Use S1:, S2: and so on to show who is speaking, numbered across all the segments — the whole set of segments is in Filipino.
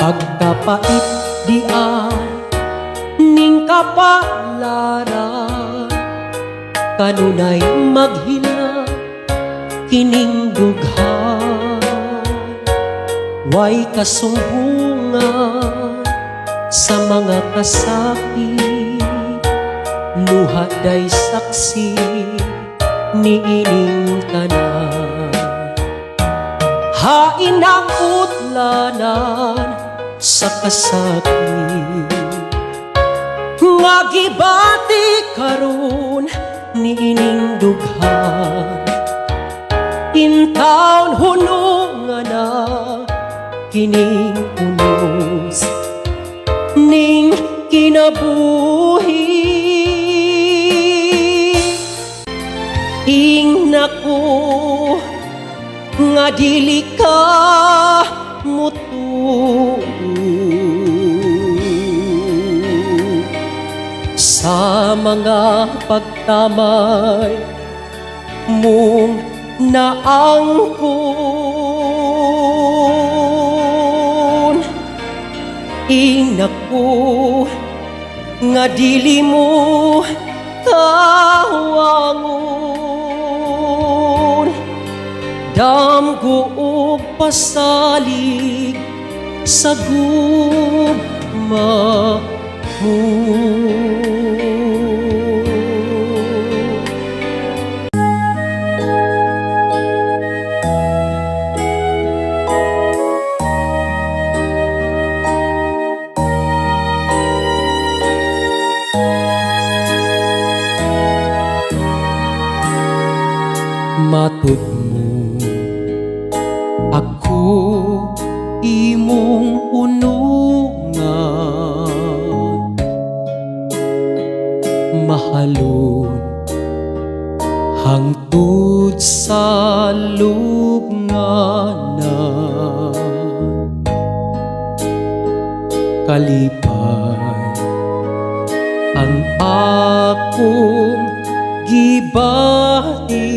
S1: Agkapait dian ning kapalaran, kanunay maghina kining dughan. Way kasumbungan sa mga kasakit, luha day saksi ni ining tanan. Hain ang utlanan sa kasakit, nga gibati karon ni ining dughan. Intaon hunungan na kining unos ning kinabuhi. Ing naku nga dili ka mutuo sa mga pagtamay mong naangkon. Inaku nga dili mo kawangon, damgo og pasalig sa gugma mo. Matud mo ako imong unungan, mahalon hangtod sa lubnganan. Kalipay ang akong gibati,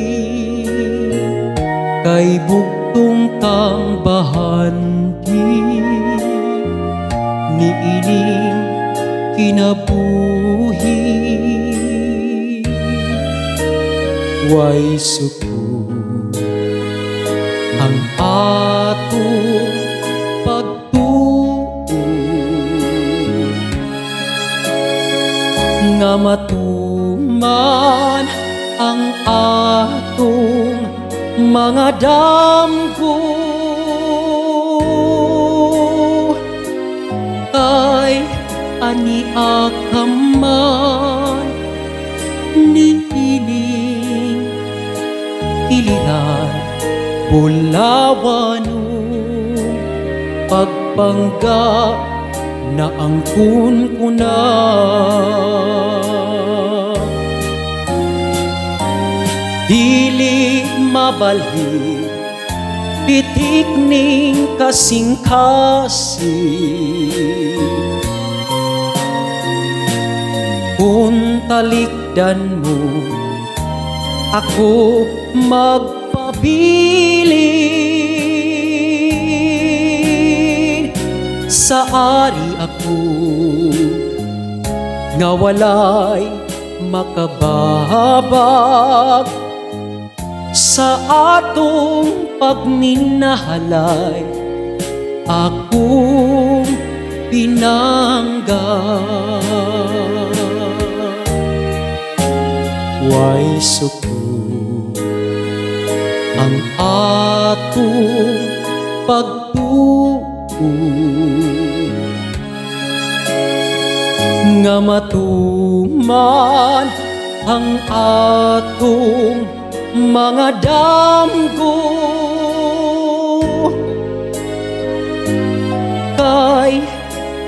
S1: kay bugtong kang bahandi ni ining kinabuhi. Way suko ang atong pagtuo, nga matuman ang atong mga damgo. Kay ani akaman ni ining iliran, bulawanong pagpangga na angkon ko na. Dili mabalhin pitik ning kasing-kasing, kung talikdan mo ako magpabilin. Sa ari ako nga walay makababag sa atong pagminahalay, akong pinangga. Way suko ang atong pagtuo, nga matuman ang atong mga damgo. Kay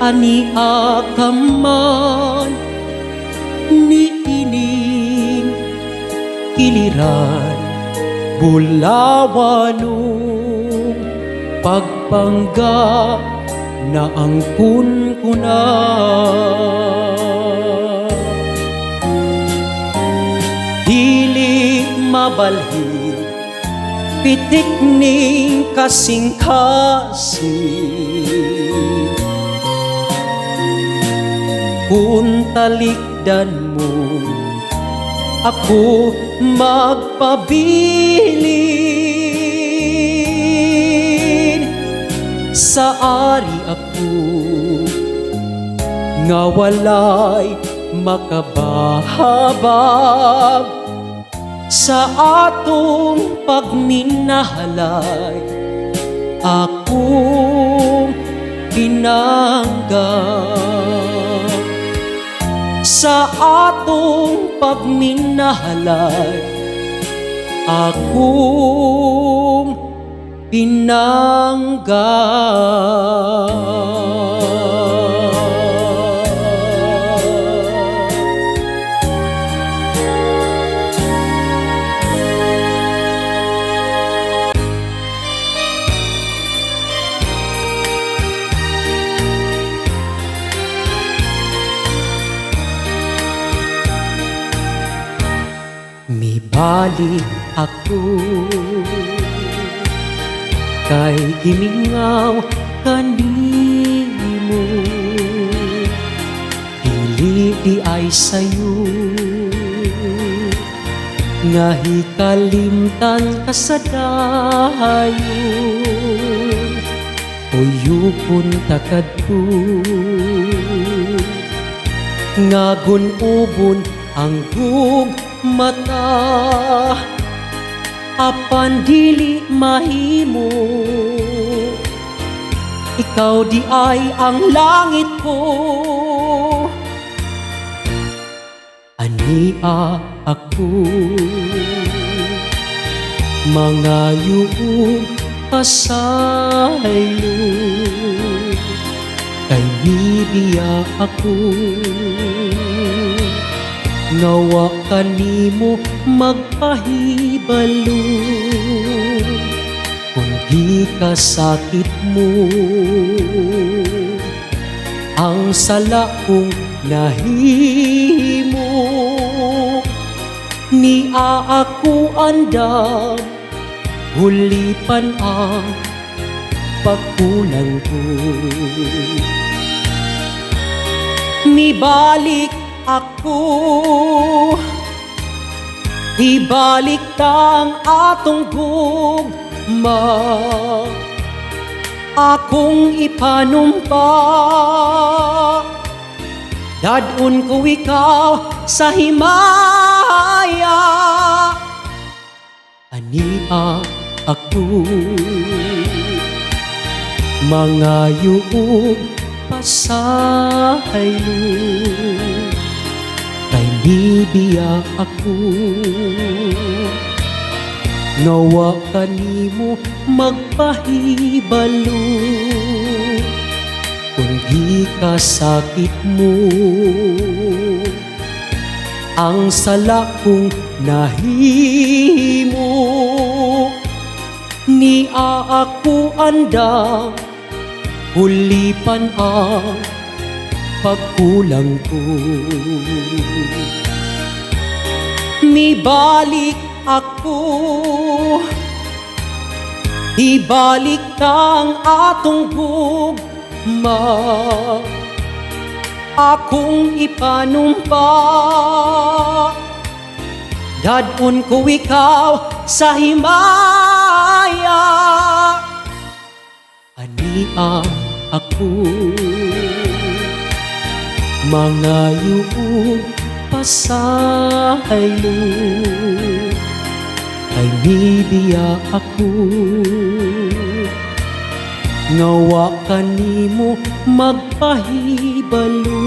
S1: ani akaman ni ining iliran, bulawanong pagpangga na angkon ko na. Dili mabalhin pitik ning kasing-kasing, kung talikdan mo ako magpabilin. Sa ari ako nga walay makabahabag sa atong pagminahalay. Akong pinanggap sa atong pagminahalay. Akong mibalik ako kay gimingaw kanimo, dili di ay sayo nga hikalimtan ka sa dayon. Uyupon takadto nga gun-ubon ang mata, apan dili mahimo. Ikaw di ay ang langit ko. Ania ako mangayong pasayo, kay nibiya ako ngawa kanimo magpahibalo. Kung di ka sakit mo ang sala kong nahimo, nia ako andam hulipan ang pagkulang ko. Mibalik ako, ibalik tang atong gugma, akong ipanumpa. Dadun ko ikaw sa himaya. Ania ako mangayong pasayo, kay nibiya ako ngawa kanimo magpahibalo. Kung di ka sakit mo ang sala kong nahimo, nia ako andam hulipan ang pagkulang ko. Mibalik ako, ibalik kang atong gugma, akong ipanumpa. Dadun ko ikaw sa himaya. Ania ako mangayong pasayo, kay nibiya ako ngawa kanimo magpahibalo.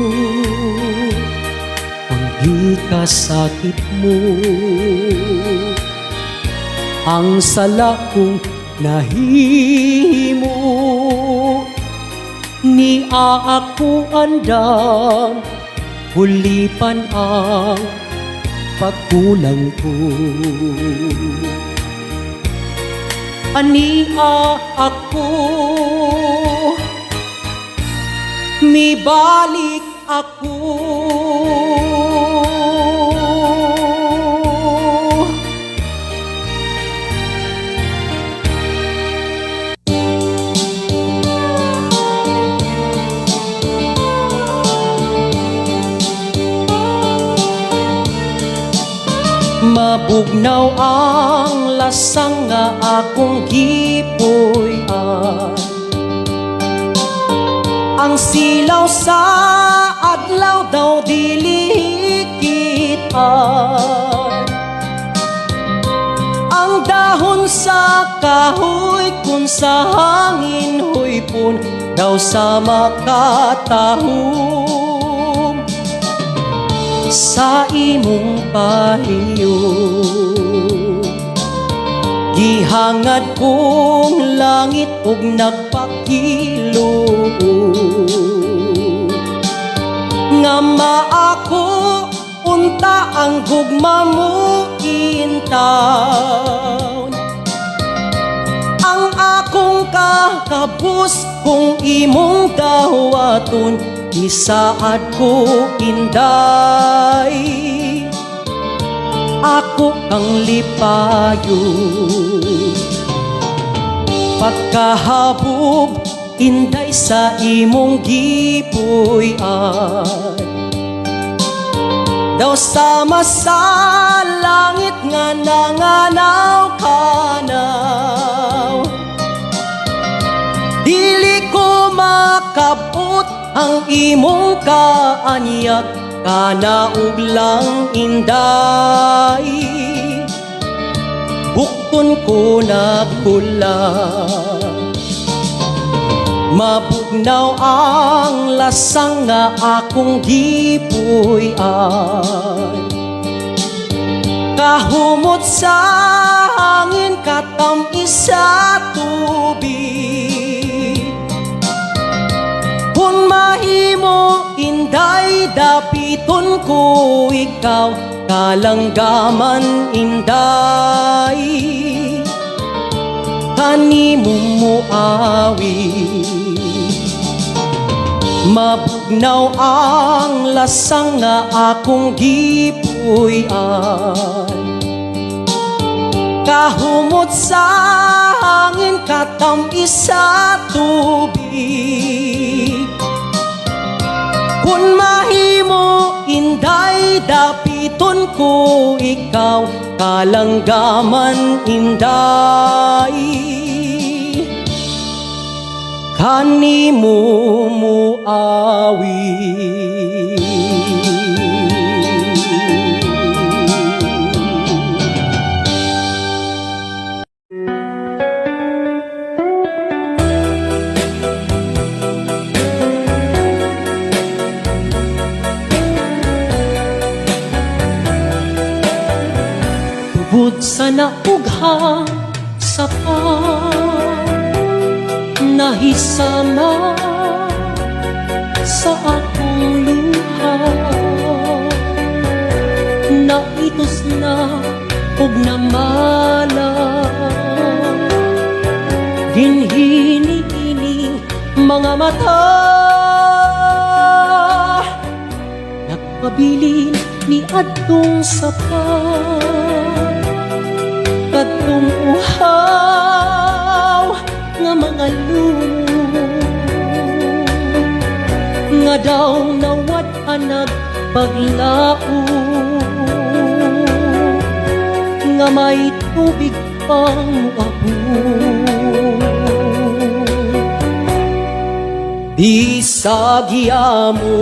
S1: Kung di ka sakit mo ang sala kong nahimo, nia ako andam hulipan ang pagkulang ko. Ania ako mibalik ako. Mabugnaw ang lasang nga akong gipuy-an. Ang silaw sa adlaw daw dili kitaan. Ang dahon sa kahoy kung sa hangin huypon daw sa makatahom sa imong pahiyo. Gihangad kong langit ug nagpakilo nga maako unta ang gugma mo intaw. Ang akong kakabus kung imong dawaton isaad ko inday. Ako kang lipayo pagkahabog inday sa imong gipuy-an. Daw sama sa langit nga nanganaw-kanaw, dili ko makabot ang imong kaanyat kana ug lang inday. Bukton ko nagkula, mabugnaw ang lasang nga akong gipuy-an. Kahumot sa hangin katamis sa tubig, kung mahimo inday dapiton ko ikaw kalanggaman inday. Kanimo muawi, mabugnaw ang lasang nga akong gipuy-an. Kahumot sa hangin katamis sa tubig, kung mahimo inday dapiton ko ikaw kalanggaman inday. Kanimo muawi. Tubod sa naughang sapat nahisama sa akong luha, naitos na ug namala dinhini-ining mga mata. Nagpabilin ni adtong sapat kadtong uhaw nga mga lumo nga daw nawad-anag paglao, nga may tubig pang muabot. Bisag yamo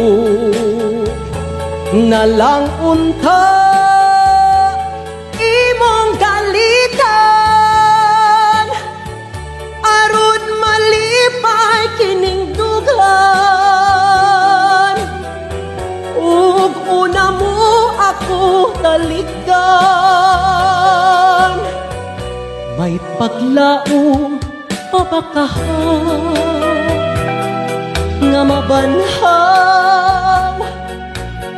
S1: na lang unta imong galitan aron malipay kining dugan, ug una mo ako talikdan. May paglaom papakahan nga mabanhaw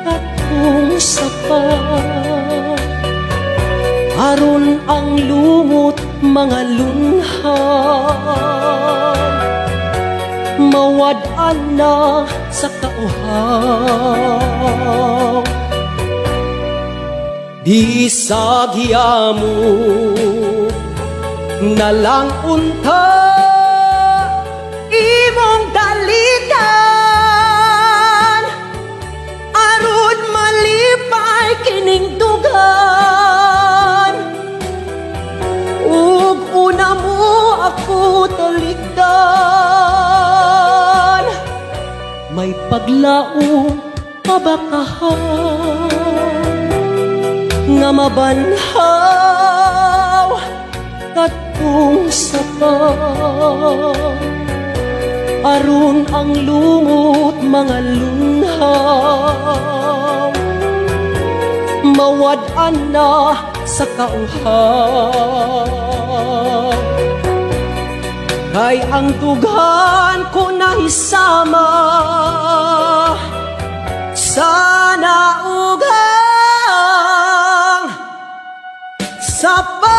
S1: katong sapat, aron ang lumot mga lunhan mawad-an na sa kauhaw. Bisag yamo na lang unta imong daligan aron malipay kining dugan, paglaong mabakahan nga mabanhaw katong sapa aron ang lumot mga lunhaw mawad-an na sa kauhaw kay ang dughan ko nahisama sana ugang sapa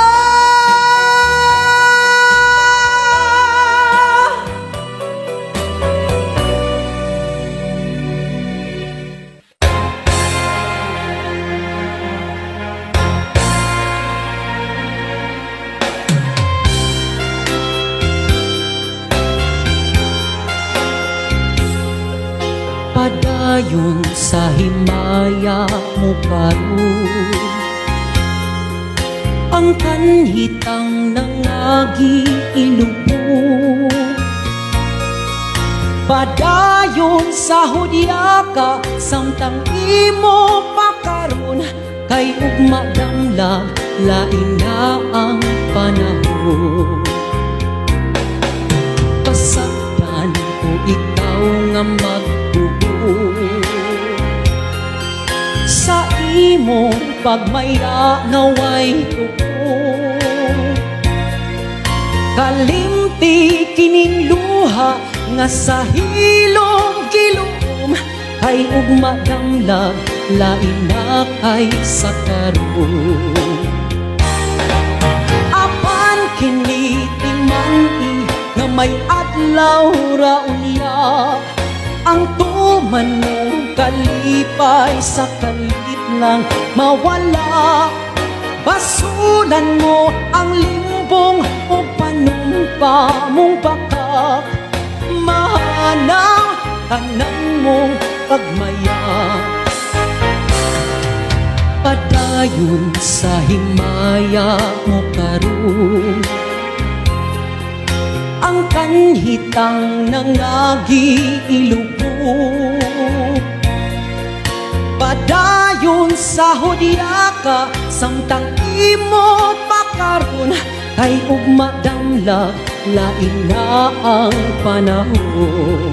S1: padayon sa himaya mo karon ang kanhitang nangagi ilubog padayon sa hudya ka samtang imo pakaron kay ugma damlag lain na ang panahon pasagdan ko ikaw nga sa imong pagmaya naway tuko kalimti kining luha nga sa hilom gilom kay ugma damlag lain na kay sa karon apan kini timani nga may adlaw ra unya ang tuman mong kalipay sa kalit lang mawala basulan mo ang limbong o panumpa mong bakak mahanaw tanan mong pagmaya padayon sa himaya mo karon ang kanhitang nangagi ilubog padayon sa hudya ka samtang imo pakaron kay ugma damlag lain na ang panahon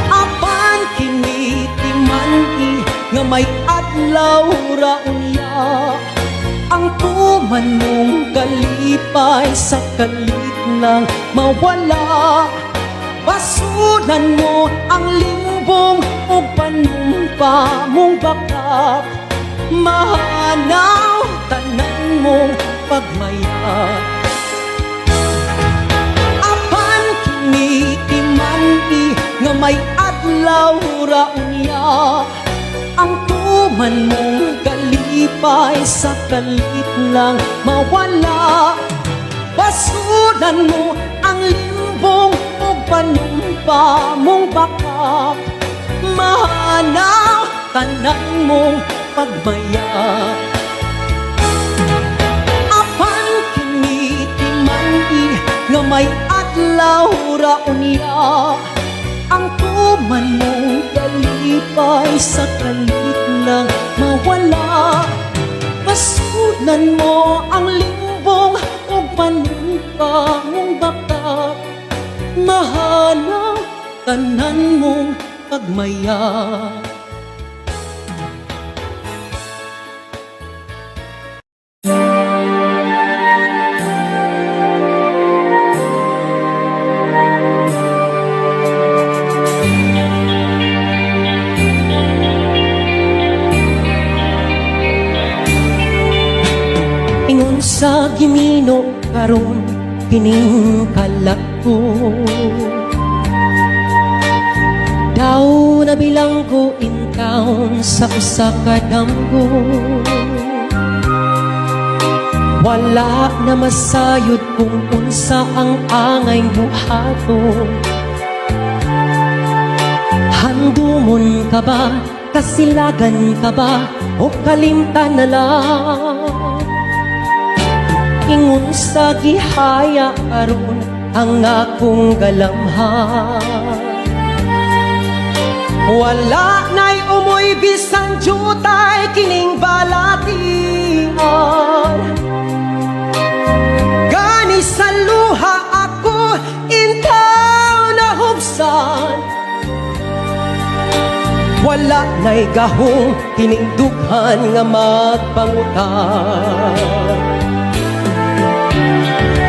S1: apan kini timani nga may adlaw ra unya ang tuman mong kalipay sa kalit lang mawala basulan mo ang limbong o panumpa mong bakak mahanaw tanan mong pagmaya apan kini timani nga may adlaw ra unya ang tuman mong kalipay sa kalit lang mawala basulan mo ang limbong o panumpa mong bakak mahanaw tanan mong pagmaya apan kini timani nga may adlaw ra unya ang tuman mong kalipay sa kalit lang mawala basulan mo ang limbong o panumpa mong bakak mahanaw tanan mong pagmaya ingon sa gimino karon kining kalako daw nabilang ko in town sa usa ka damgo wala na masayod kung unsa ang angay buhaton handumon ka ba kasilagan ka ba o kalimtan na lang ingon sa gihaya karon ang akong galamhan Wala na'y umoy bisan jutay kining balatian. Gani sa luha ako intaw na hubsan. Wala na'y gahong tinindughan nga magpangutan.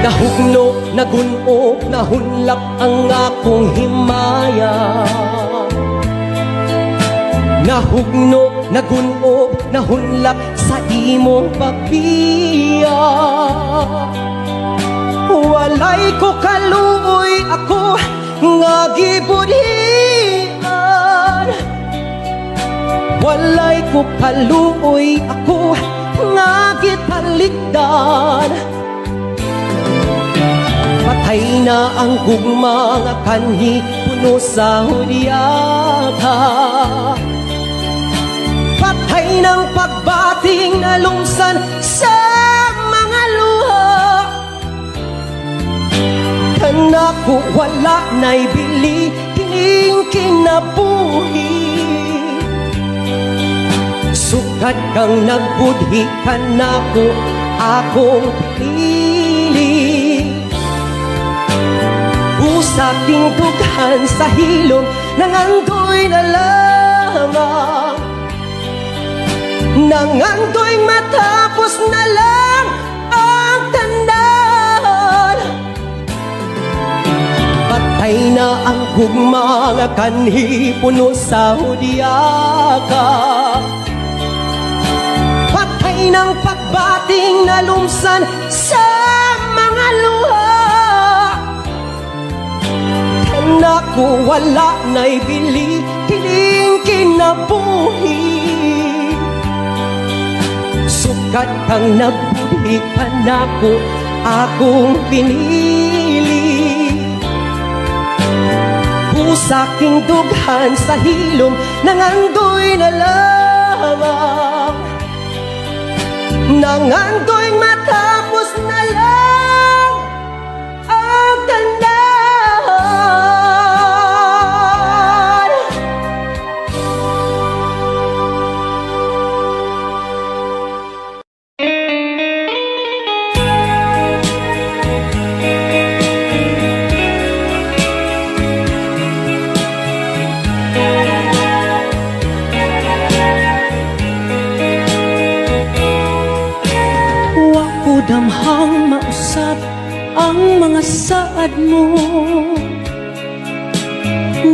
S1: Nahugno, nagunog, nahunlak ang akong himaya. Nahugno, nagunog, nahunlak sa imong pagbiya. Walay ko kaluoy ako nga gibudhian. Walay ko kaluoy ako nga gitalikdan. Patay na ang gugma nga kanhi puno sa hudyata. Patay ng pagbating na lumsan sa mga luha. Kanako wala na'y bili kining kinabuhi. Sugad kang nagbudhi kanako akong pinili. Usaking dughan sa hilom nangandoy na lamang. Nangandoy matapos na lang ang tanan. Patay na ang gugma nga kanhi puno sa hudyaka. Patay ng pagbating na lumsan sa mga luha. Kanako wala na'y bili kining kinabuhi. Sukat kang nagbudhi kanako akong pinili. Usaking dughan sa hilom nangandoy na lamang. Nangandoy matapos na lang ang tanan. Damhang mausap ang mga saad mo,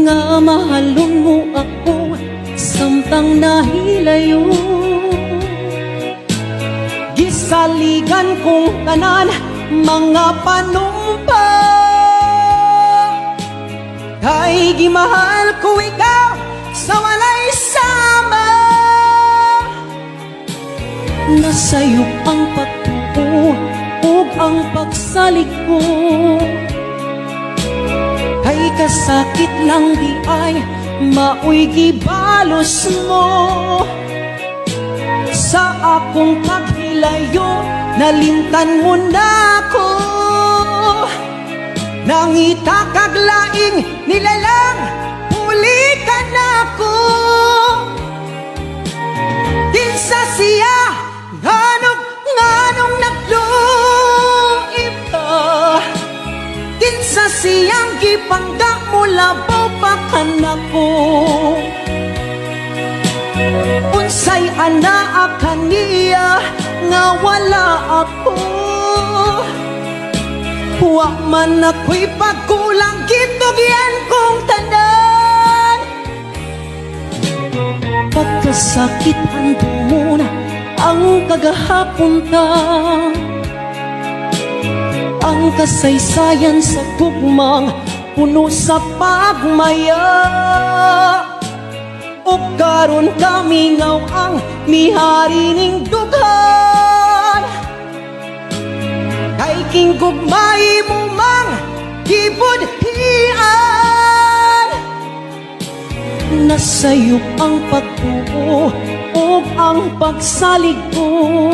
S1: nga mahalon mo ako samtang nahilayo. Gisaligan kong tanan mga panumpa, kay gimahal ko ikaw sa walay sama. Nasa'yo ang pagtuo ug ang pagsalig ko, kay kasakit lang di ay maoy gibalos mo. Sa akong paghilayo nalimtan mo na ko, nangita kag laing nilalang pulikan ako. Kinsa siya nganong nagluib ka, kinsa siyang gipangga mo labaw pa kanako. Unsay anaa kaniya nga wala ako, wa man ako'y pagkulang gitugyan kong tanan. Pagkasakit hando mo na ang kagahapon ta, ang kasaysayan sa gugmang puno sa pagmaya. O karon kami ngaw ang mihari ning dughan, kay king gugmay mo mang gibudhian. Nasa'yo ang pagtuo ug ang pagsalig ko,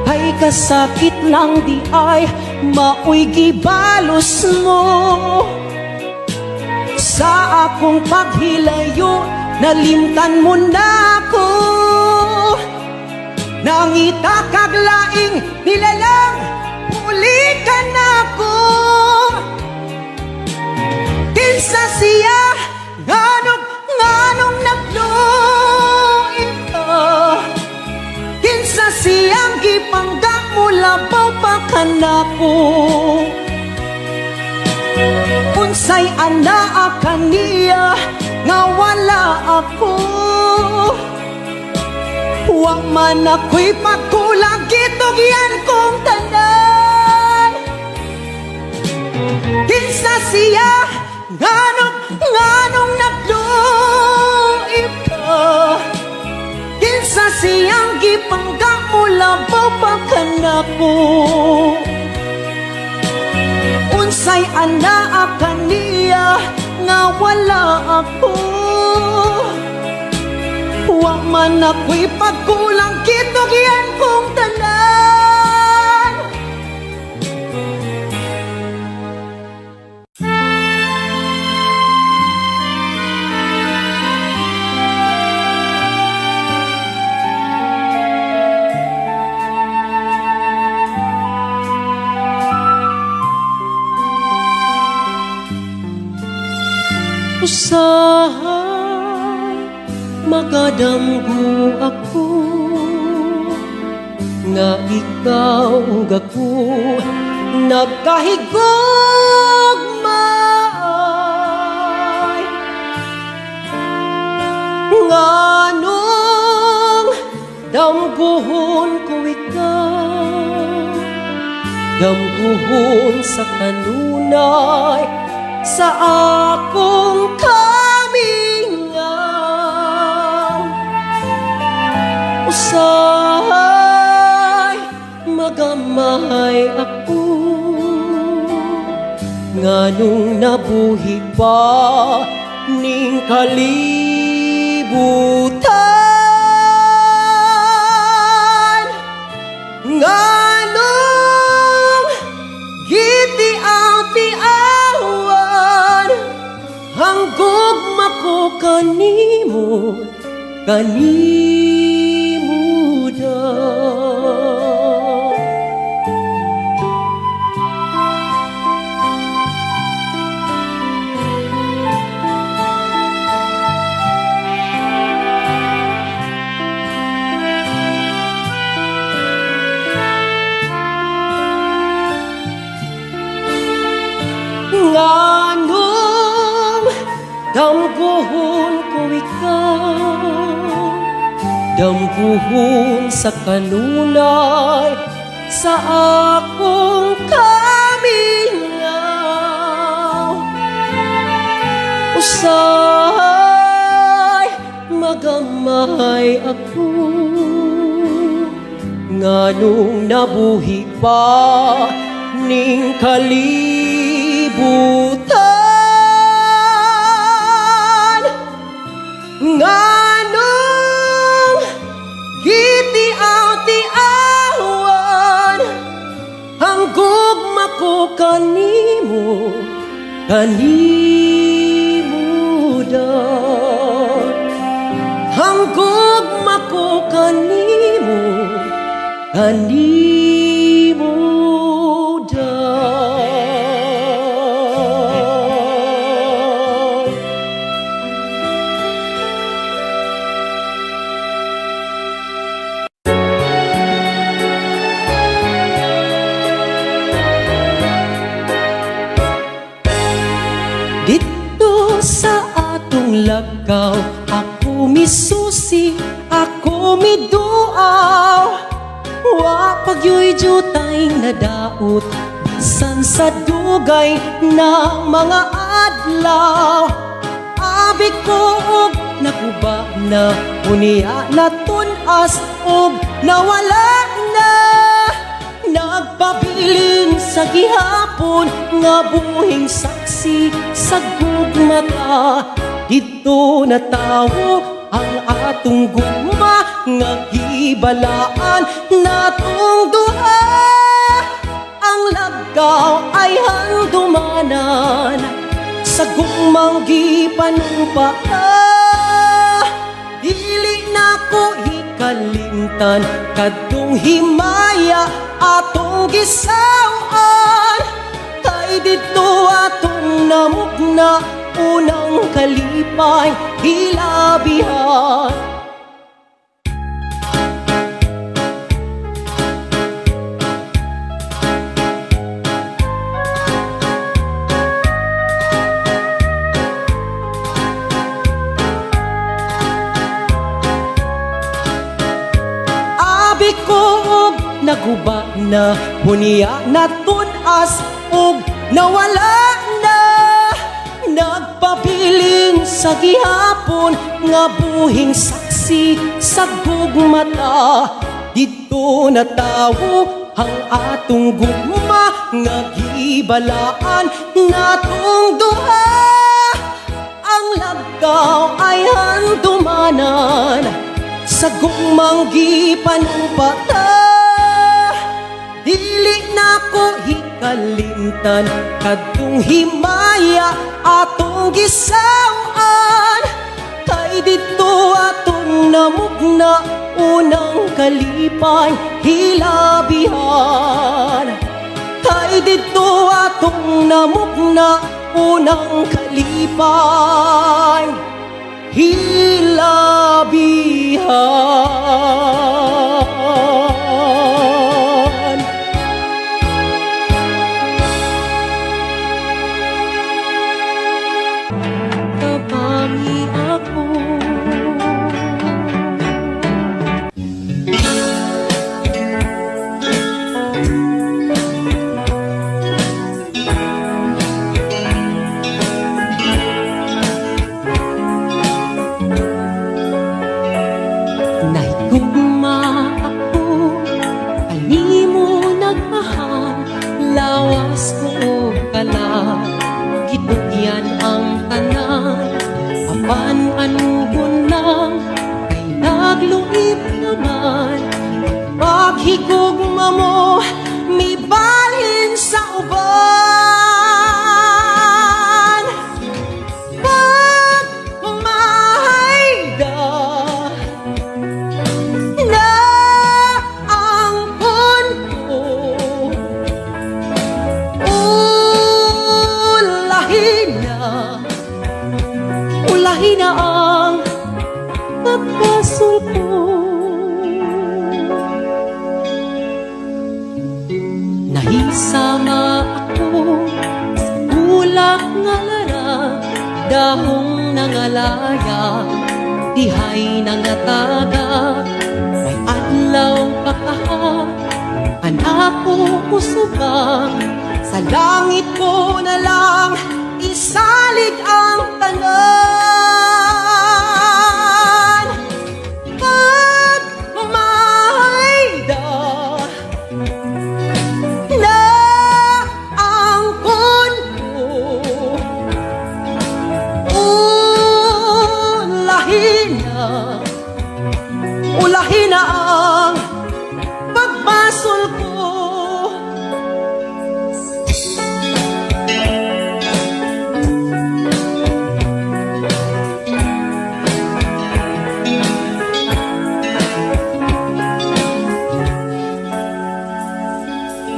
S1: kay kasakit lang di ay maoy gibalos mo. sa akong paghilayo, nalimtan mo na ako. Nangita kag laing nilalang, muli ka na ko. Kinsa siya, nganong nagluin ka. Kinsa siyang gipangga mo, labaw pa ka na ko. Unsay anaa kaniya, nga wala ako. Wa man ako'y pagkulang, gitugyan kong tanan. Kinsa siya, nganong nagluib ka. Kinsa siyang gipangga mo, labaw pa ka na ko. Unsay anaa kaniya, nga wala ako. Wa man ako'y pagkulang, kitugyan kong tanan. Usahay magadanggo ako, nga ikaw gako nagkahigugmay. Nganong damguhon ko ikaw, damguhon sa kanunay, sa akong kamingaw. Usahay magamay ako, nganong nabuhi pa ning kalibutan. Nganong gitiaw-tiawan, hanggugma ko kanimo, kanimo daw. Nganong damguhon ko ikaw, damguhon sa kanunay, sa akong kamingaw. Usahay magamay ako, nganong nabuhi pa ning kalibutan. Nganong gitiaw-tiawan, hanggugma ko kanimo, kanimo daw. Hanggugma ko kanimo, kanimo daw. Dito sa atong lagaw, ako misusi, ako miduaw. Wa pagyoy jutay nadaot, bisan sa dugay na mga adlaw. Abi ko og naguba na, unia na tunas og nawala na. Nagpabilin sa gihapon, nga buhing saksi sa gugmata. Dito na tawo ang atong gugma, nga gibalaan natong duha. Ang lagaw ay handumanan, sa gumanggi panumpa dili na ko hikalimtan kadtong himaya atong gisawan kay dito atong namugna unang kalipay hilabihan. Bikog naguba na hunya natunas ug nawala na nagpabilin sa gihapon nga buhing saksi sa gugmata dito natawo ang atong gugma nga gibalaan natong duha ang lagkaw ay handumanan sa gumanggi panumpata dili na ko hikalimtan kadtong himaya atong gisawan kay dito atong namugna unang kalipay hilabihan kay dito atong namugna unang kalipay hilabihan. Tabangi ako lawas ko kala gitugyan ang tanan apan anugon lang kay nagluip naman paghigugma mo mibalhin sa uban pagmahayda na angkon ko ulahin na ang pagpasol ko. Nahisama ako sa ulak nga lara, dahong nangalaya, dihay nangataga, may adlaw pakaha, anak ko usubang, sa langit ko na lang isalig ang tanan pagmahayda na angkon ko ulahin na ang pagbasol ko.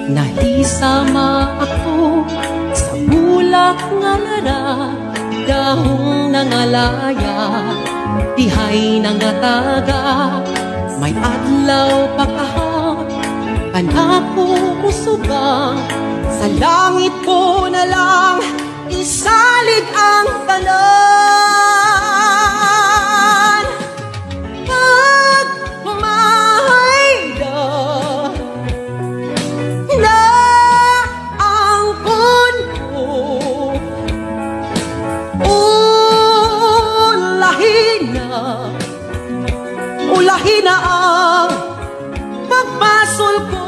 S1: Nahisama ako sa bulak nga lara, dahong nangalaya, dihay nangataga, may adlaw pakaha, anak ko usubang, sa langit ko na lang isalig ang tanan pagmahayda na angkon ko ulahin na ang pagpasol ko.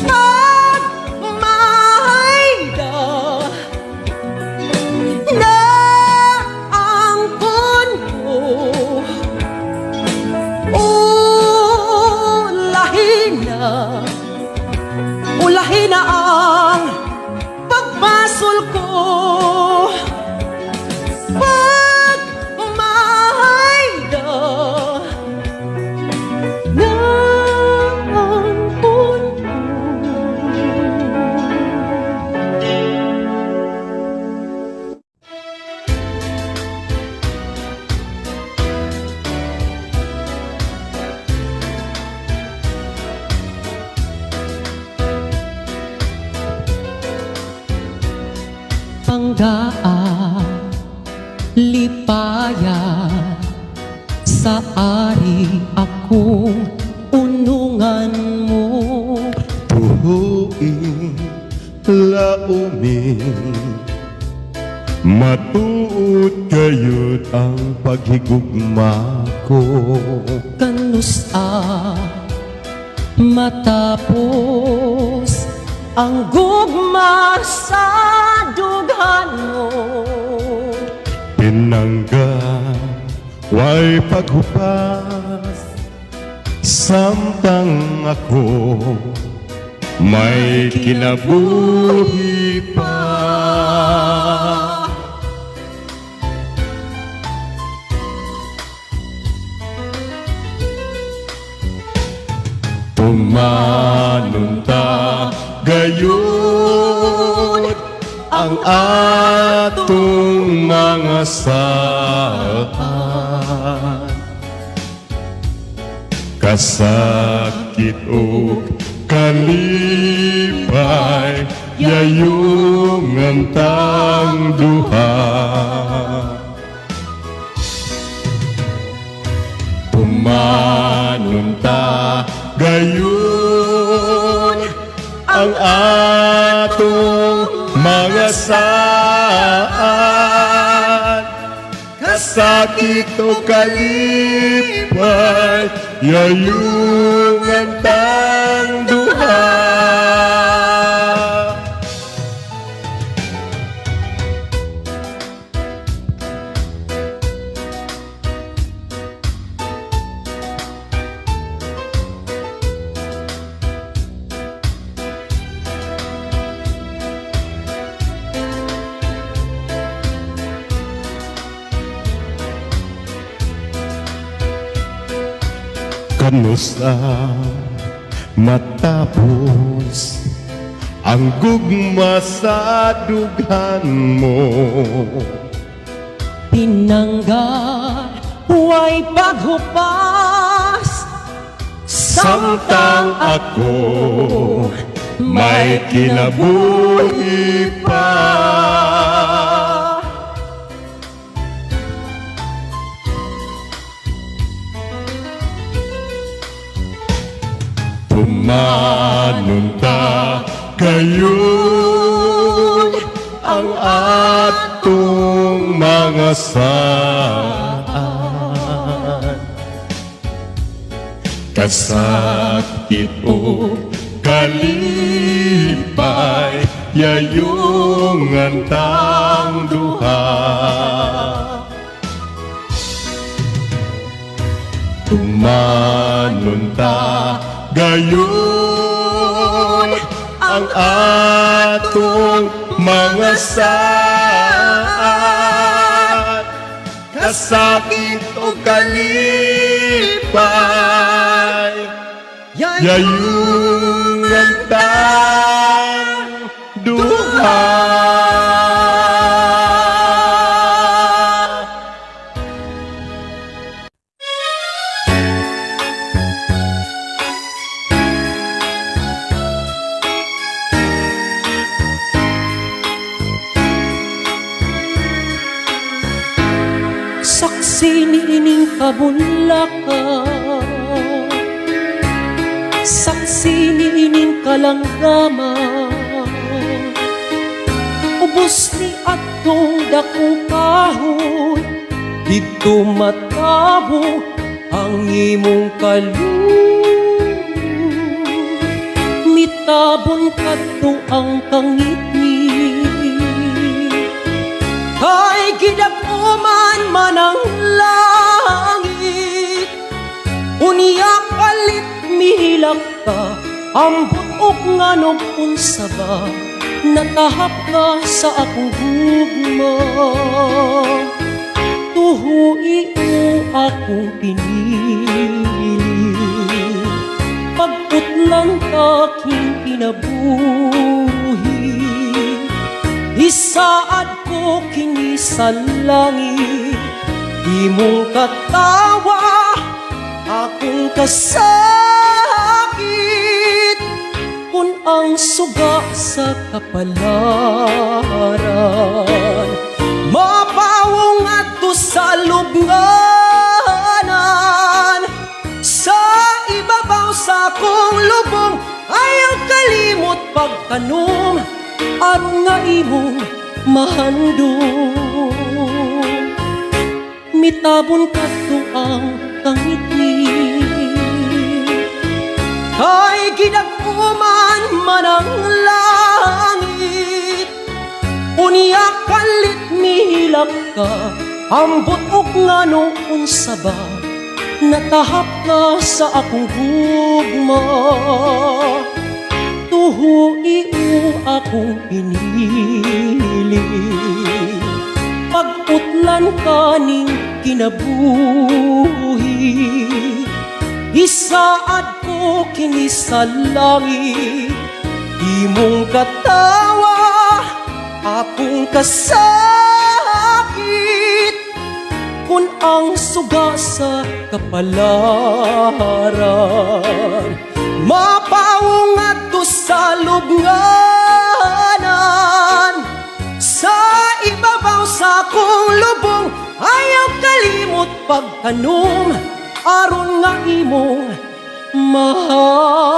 S1: Pagmahayda na angkon ko ulahin na ang pagpasol pusol ko pag mahayda na ang puno. Panggaan, lipaya, sa ari akong unungan mo.
S2: Tuhuing lauming matuod kayod ang paghigugma ko.
S1: Kanusa matapos ang gugma sa dughan mo.
S2: Pinangga way paghupas samtang ako may kinabuhi pa. Tumanunta gayon ang atong mga saan. Kasakit o kalipay yayong antang duha. Tumanunta gayon ang atong mga saan. Kasakit o kalipay yayong antang duha. Kanusa matapos ang gugma sa dughan mo.
S1: Pinangga huway paghupas
S2: Samtang ako may kinabuhi pa. Tumanunta gayon ang atong mga saan. Kasakit o kalipay yayong antang duha. Tumanunta gayon ang atong mga saan. Kasakit o kalipay yayong antang duha.
S1: Saksi niining kabunlakan, saksi niining kalanggama, ubos ni atong dakong kahoy, dito matabo ang imong kaluoy. Mitabon kadto ang kangit-ngit, kay gidapuman man ang langit. Unya palit mihilak ka, ambot og nganong unsa ba natahap ka sa akong gugma. Tuhui mo akong pinili, pagputlan aking kinabuhi. Isaad ko kini sa langit, di mong katawa akong kasakit. Kung ang suga sa kapalaran, mapawong ato sa lubnganan. Sa ibabaw sa akong lubong, ayaw kalimot pagtanom, aron nga imong mahandong. Mitabon kadto ang kangitni, kay ginag-uman man ang langit. Unya kalit mihilak ka, ambot ug ngano unsa ba, natahap ka sa akong gugma. Tuhui mo akong pinili, pagputlan ka ning kinabuhi. Isaad ko kini sa langit, di mong katawa akong kasakit. Kung ang suga sa kapalaran, mapawong ato sa lubnganan. Sa ibabaw sa akong lubong, ayaw kalimot pagtanom, aron nga imong mahal.